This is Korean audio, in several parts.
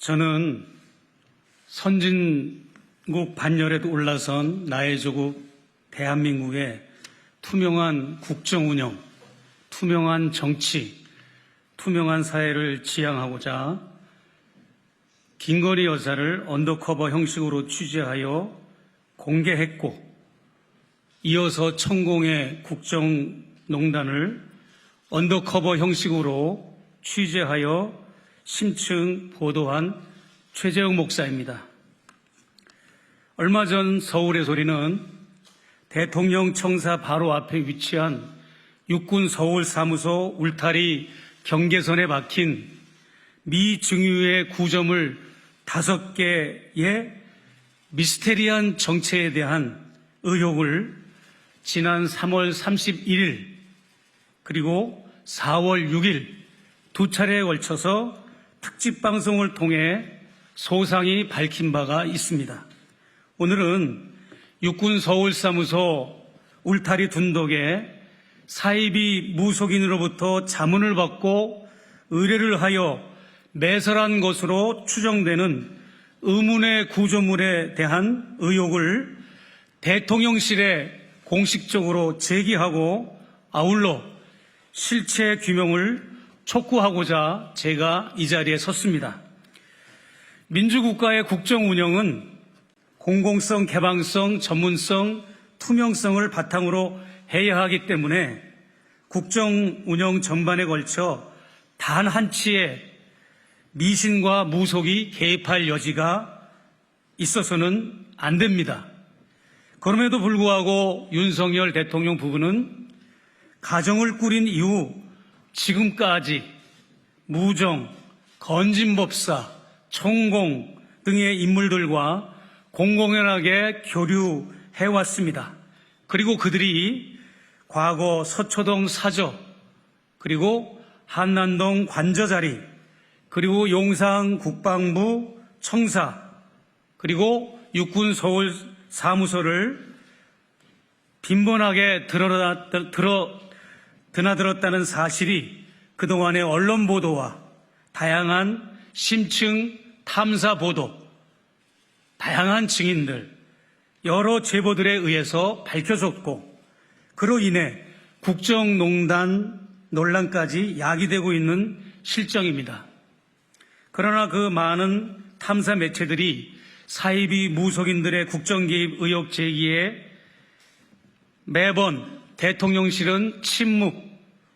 저는 선진국 반열에도 올라선 나의 조국 대한민국의 투명한 국정 운영, 투명한 정치, 투명한 사회를 지향하고자 김건희 여사를 언더커버 형식으로 취재하여 공개했고, 이어서 천공의 국정농단을 언더커버 형식으로 취재하여 심층 보도한 최재형 목사입니다. 얼마 전 서울의 소리는 대통령 청사 바로 앞에 위치한 육군 서울사무소 울타리 경계선에 박힌 미 증유의 구점을 5개의 미스테리한 정체에 대한 의혹을 지난 3월 31일 그리고 4월 6일 두 차례에 걸쳐서 특집 방송을 통해 소상히 밝힌 바가 있습니다. 오늘은 육군 서울사무소 울타리 둔덕에 사이비 무속인으로부터 자문을 받고 의뢰를 하여 매설한 것으로 추정되는 의문의 구조물에 대한 의혹을 대통령실에 공식적으로 제기하고 아울러 실체 규명을 촉구하고자 제가 이 자리에 섰습니다. 민주국가의 국정 운영은 공공성, 개방성, 전문성, 투명성을 바탕으로 해야 하기 때문에 국정 운영 전반에 걸쳐 단 한치의 미신과 무속이 개입할 여지가 있어서는 안 됩니다. 그럼에도 불구하고 윤석열 대통령 부부는 가정을 꾸린 이후 지금까지 무정, 건진법사, 천공 등의 인물들과 공공연하게 교류해왔습니다. 그리고 그들이 과거 서초동 사저, 그리고 한남동 관저자리, 그리고 용산 국방부 청사, 그리고 육군 서울 사무소를 빈번하게 드나들었다는 사실이 그동안의 언론 보도와 다양한 심층 탐사 보도, 다양한 증인들, 여러 제보들에 의해서 밝혀졌고, 그로 인해 국정농단 논란까지 야기되고 있는 실정입니다. 그러나 그 많은 탐사 매체들이 사이비 무속인들의 국정 개입 의혹 제기에 매번 대통령실은 침묵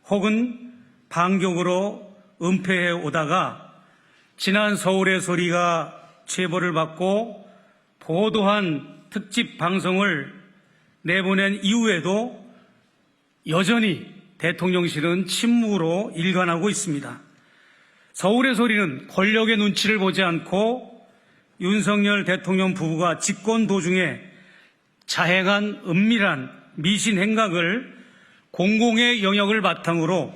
혹은 반격으로 은폐해 오다가 지난 서울의 소리가 제보를 받고 보도한 특집 방송을 내보낸 이후에도 여전히 대통령실은 침묵으로 일관하고 있습니다. 서울의 소리는 권력의 눈치를 보지 않고 윤석열 대통령 부부가 집권 도중에 자행한 은밀한 미신 행각을 공공의 영역을 바탕으로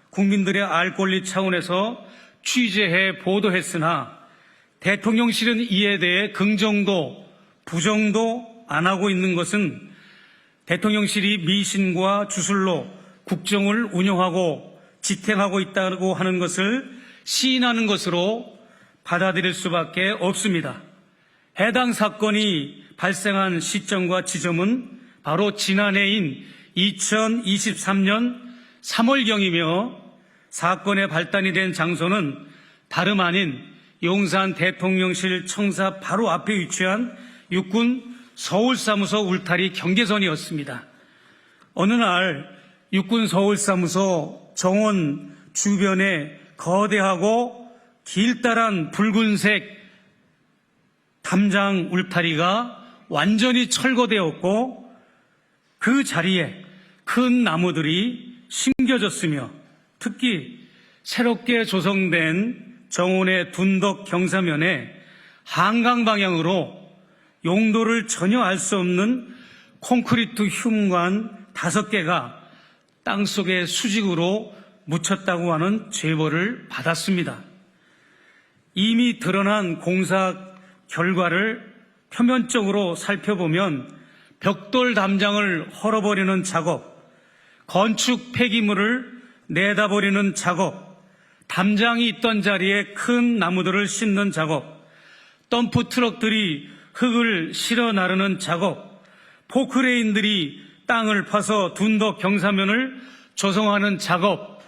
국민들의 알 권리 차원에서 취재해 보도했으나 대통령실은 이에 대해 긍정도 부정도 안 하고 있는 것은 대통령실이 미신과 주술로 국정을 운영하고 지탱하고 있다고 하는 것을 시인하는 것으로 받아들일 수밖에 없습니다. 해당 사건이 발생한 시점과 지점은 바로 지난해인 2023년 3월경이며 사건의 발단이 된 장소는 다름 아닌 용산 대통령실 청사 바로 앞에 위치한 육군 서울사무소 울타리 경계선이었습니다. 어느 날 육군 서울사무소 정원 주변에 거대하고 길다란 붉은색 담장 울타리가 완전히 철거되었고 그 자리에 큰 나무들이 심겨졌으며 특히 새롭게 조성된 정원의 둔덕 경사면에 한강 방향으로 용도를 전혀 알 수 없는 콘크리트 흉관 5개가 땅속에 수직으로 묻혔다고 하는 제보를 받았습니다. 이미 드러난 공사 결과를 표면적으로 살펴보면 벽돌 담장을 헐어버리는 작업, 건축 폐기물을 내다버리는 작업, 담장이 있던 자리에 큰 나무들을 심는 작업, 덤프 트럭들이 흙을 실어 나르는 작업, 포크레인들이 땅을 파서 둔덕 경사면을 조성하는 작업,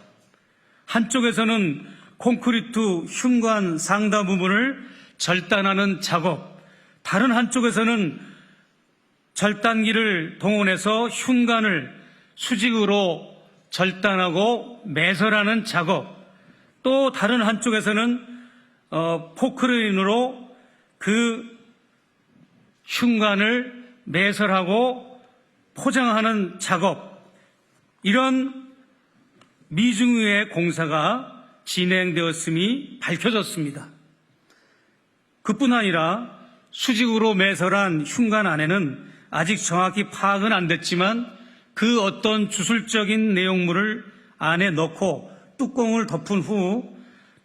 한쪽에서는 콘크리트 흉관 상다 부분을 절단하는 작업, 다른 한쪽에서는 절단기를 동원해서 흉관을 수직으로 절단하고 매설하는 작업, 또 다른 한쪽에서는 포크레인으로 그 흉관을 매설하고 포장하는 작업, 이런 미중유의 공사가 진행되었음이 밝혀졌습니다. 그뿐 아니라 수직으로 매설한 흉관 안에는 아직 정확히 파악은 안 됐지만 그 어떤 주술적인 내용물을 안에 넣고 뚜껑을 덮은 후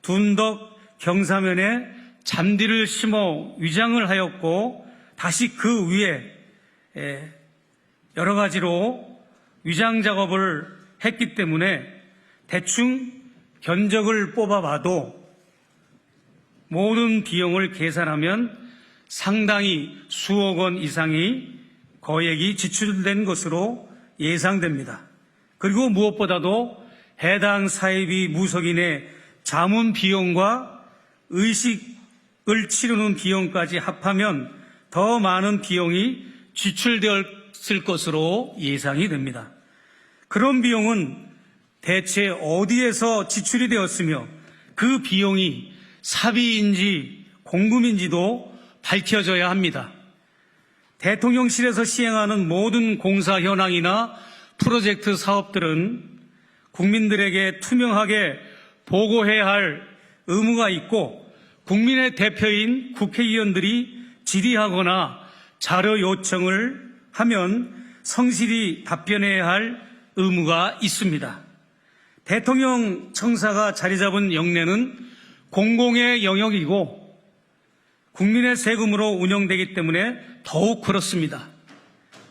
둔덕 경사면에 잔디를 심어 위장을 하였고 다시 그 위에 여러 가지로 위장 작업을 했기 때문에 대충 견적을 뽑아봐도 모든 비용을 계산하면 상당히 수억 원 이상이 거액이 지출된 것으로 예상됩니다. 그리고 무엇보다도 해당 사입이 무속인의 자문 비용과 의식을 치르는 비용까지 합하면 더 많은 비용이 지출되었을 것으로 예상이 됩니다. 그런 비용은 대체 어디에서 지출이 되었으며 그 비용이 사비인지 공금인지도 밝혀져야 합니다. 대통령실에서 시행하는 모든 공사 현황이나 프로젝트 사업들은 국민들에게 투명하게 보고해야 할 의무가 있고 국민의 대표인 국회의원들이 질의하거나 자료 요청을 하면 성실히 답변해야 할 의무가 있습니다. 대통령 청사가 자리 잡은 영내는 공공의 영역이고 국민의 세금으로 운영되기 때문에 더욱 그렇습니다.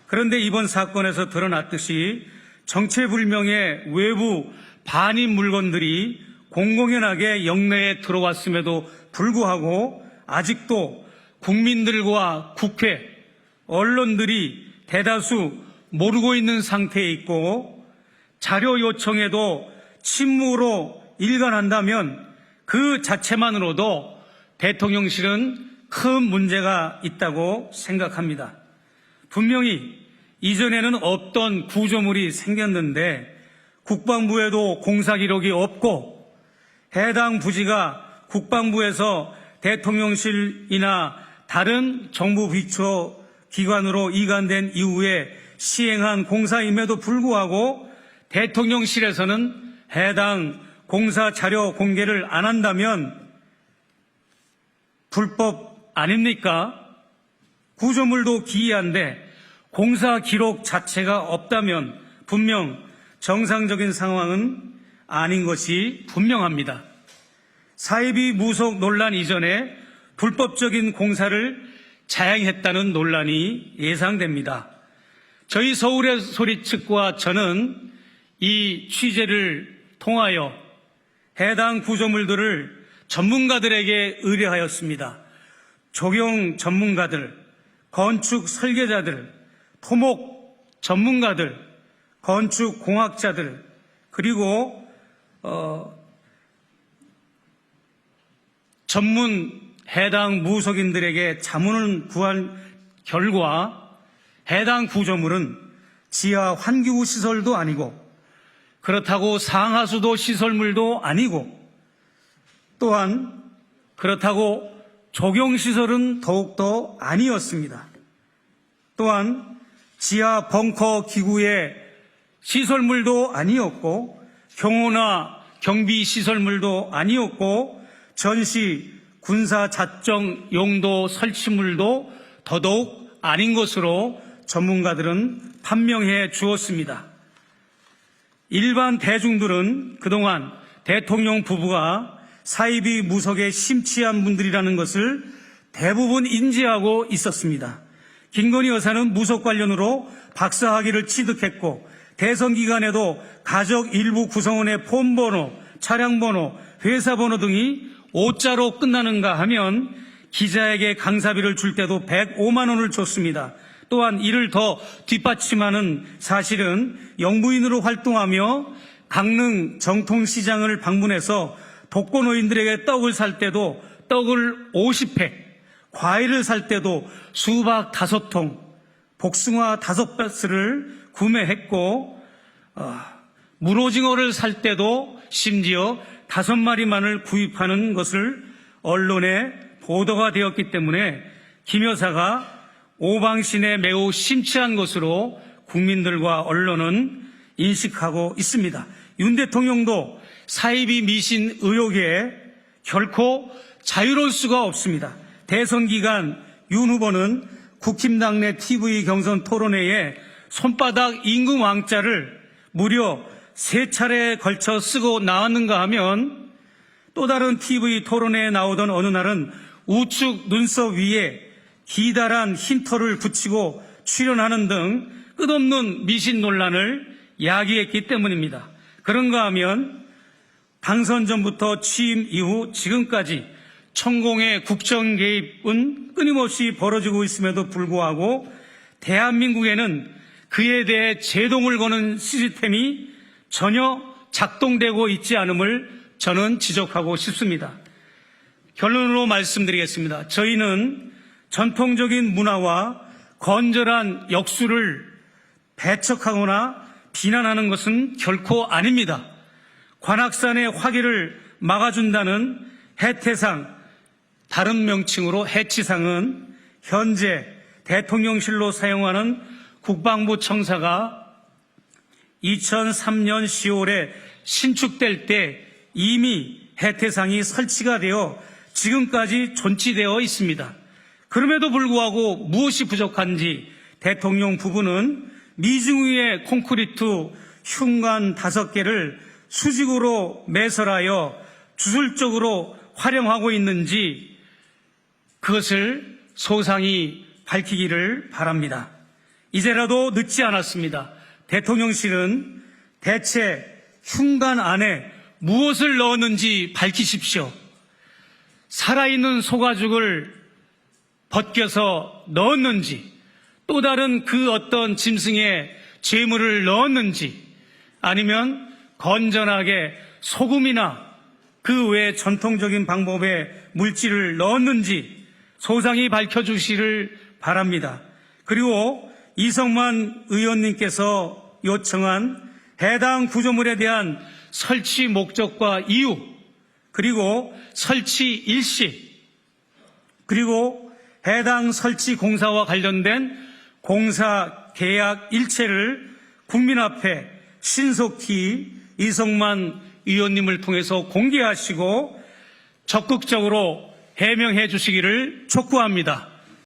그런데 이번 사건에서 드러났듯이 정체불명의 외부 반입 물건들이 공공연하게 영내에 들어왔음에도 불구하고 아직도 국민들과 국회, 언론들이 대다수 모르고 있는 상태에 있고 자료 요청에도 침묵으로 일관한다면 그 자체만으로도 대통령실은 큰 문제가 있다고 생각합니다. 분명히 이전에는 없던 구조물이 생겼는데 국방부에도 공사 기록이 없고 해당 부지가 국방부에서 대통령실이나 다른 정부 비처 기관으로 이관된 이후에 시행한 공사임에도 불구하고 대통령실에서는 해당 공사 자료 공개를 안 한다면 불법 아닙니까? 구조물도 기이한데 공사 기록 자체가 없다면 분명 정상적인 상황은 아닌 것이 분명합니다. 사이비 무속 논란 이전에 불법적인 공사를 자행했다는 논란이 예상됩니다. 저희 서울의 소리 측과 저는 이 취재를 통하여 해당 구조물들을 전문가들에게 의뢰하였습니다. 조경 전문가들, 건축 설계자들, 토목 전문가들, 건축 공학자들, 그리고 전문 해당 무속인들에게 자문을 구한 결과 해당 구조물은 지하 환기구 시설도 아니고 그렇다고 상하수도 시설물도 아니고 또한 그렇다고 조경시설은 더욱더 아니었습니다. 또한 지하 벙커 기구의 시설물도 아니었고 경호나 경비 시설물도 아니었고 전시 군사 자정 용도 설치물도 더더욱 아닌 것으로 전문가들은 판명해 주었습니다. 일반 대중들은 그동안 대통령 부부가 사이비 무속에 심취한 분들이라는 것을 대부분 인지하고 있었습니다. 김건희 여사는 무속 관련으로 박사학위를 취득했고 대선 기간에도 가족 일부 구성원의 폰번호, 차량번호, 회사 번호 등이 오자로 끝나는가 하면 기자에게 강사비를 줄 때도 105만 원을 줬습니다. 또한 이를 더 뒷받침하는 사실은 영부인으로 활동하며 강릉 정통시장을 방문해서 독거노인들에게 떡을 살 때도 떡을 50팩, 과일을 살 때도 수박 5통, 복숭아 5박스를 구매했고 물오징어를 살 때도 심지어 5마리만을 구입하는 것을 언론에 보도가 되었기 때문에 김 여사가 오방신에 매우 심취한 것으로 국민들과 언론은 인식하고 있습니다. 윤 대통령도 사이비 미신 의혹에 결코 자유로울 수가 없습니다. 대선 기간 윤 후보는 국힘당 내 TV 경선 토론회에 손바닥 임금 왕자를 무려 3차례에 걸쳐 쓰고 나왔는가 하면 또 다른 TV 토론회에 나오던 어느 날은 우측 눈썹 위에 기다란 흰털을 붙이고 출연하는 등 끝없는 미신 논란을 야기했기 때문입니다. 그런가 하면 당선 전부터 취임 이후 지금까지 천공의 국정 개입은 끊임없이 벌어지고 있음에도 불구하고 대한민국에는 그에 대해 제동을 거는 시스템이 전혀 작동되고 있지 않음을 저는 지적하고 싶습니다. 결론으로 말씀드리겠습니다. 저희는 전통적인 문화와 건전한 역수를 배척하거나 비난하는 것은 결코 아닙니다. 관악산의 화기를 막아준다는 해태상, 다른 명칭으로 해치상은 현재 대통령실로 사용하는 국방부 청사가 2003년 10월에 신축될 때 이미 해태상이 설치가 되어 지금까지 존치되어 있습니다. 그럼에도 불구하고 무엇이 부족한지 대통령 부부는 미중 위의 콘크리트 흉관 5개를 수직으로 매설하여 주술적으로 활용하고 있는지 그것을 소상히 밝히기를 바랍니다. 이제라도 늦지 않았습니다. 대통령실은 대체 흉관 안에 무엇을 넣었는지 밝히십시오. 살아있는 소가죽을 벗겨서 넣었는지 또 다른 그 어떤 짐승의 죄물을 넣었는지 아니면 건전하게 소금이나 그 외 전통적인 방법의 물질을 넣었는지 소상히 밝혀주시기를 바랍니다. 그리고 이성만 의원님께서 요청한 해당 구조물에 대한 설치 목적과 이유 그리고 설치 일시 그리고 해당 설치 공사와 관련된 공사 계약 일체를 국민 앞에 신속히 이성만 의원님을 통해서 공개하시고 적극적으로 해명해 주시기를 촉구합니다.